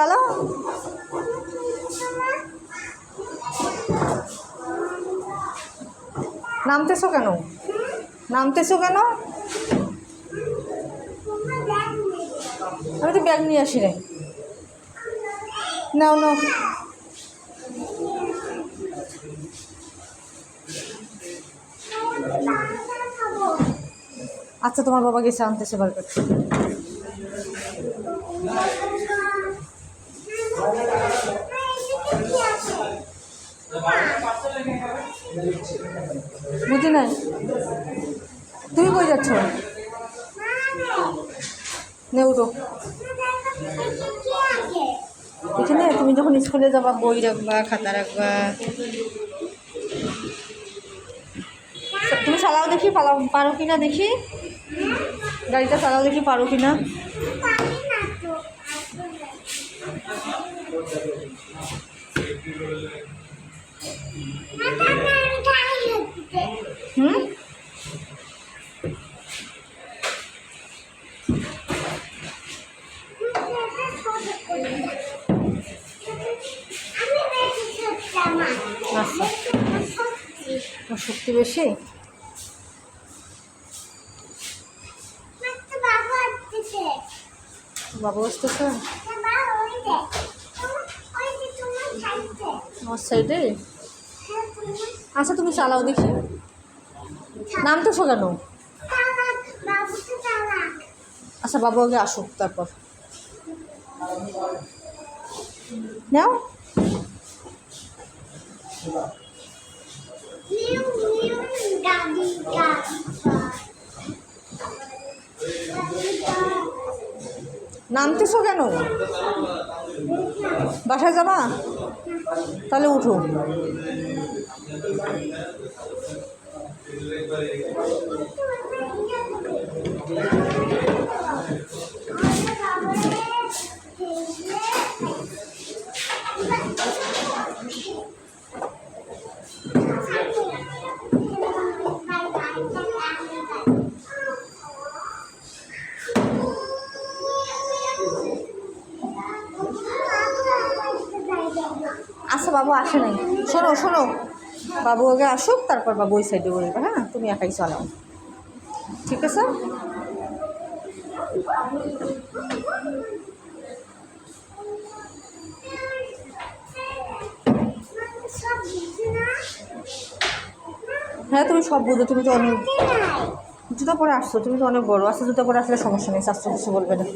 চালাও। নামতেছো কেন? নামতেছো কেন? আমি তো ব্যাগ নিয়ে আসি রে। নাও নাও। আচ্ছা, তোমার বাবা গেছে আনতেছে বার্গার। বুঝি নাই, তুমি কই যাচ্ছ? নে উঠো। এখানে তুমি যখন স্কুলে যাবা বই রাখবা, খাতা রাখবা। তুমি চালাও দেখি, পারো কিনা দেখি। গাড়িটা চালাও দেখি, পারো কিনা। হুম, আচ্ছা, শক্তি বেশি। বাবু আসতেছে আমার সাইডে। আচ্ছা, তুমি চালাও দেখি। নামতেছো কেন? আচ্ছা, বাবু আগে আসুক তারপর নাও। নামতেছো কেন? বাসায় যাবা? তাহলে উঠো। আচ্ছা, বাবু আসে নাই। শোনো শোনো, বাবু আগে আসুক তারপর বাবু ওই সাইডে বলবে। হ্যাঁ, তুমি একাই চালাও, ঠিক আছে? হ্যাঁ, তুমি সব বুঝো। তুমি তো অনেক জুতো পরে আসছো, তুমি তো অনেক বড়। আচ্ছা, জুতো পরে আসলে সমস্যা নেই, স্বাস্থ্য কিছু বলবে না।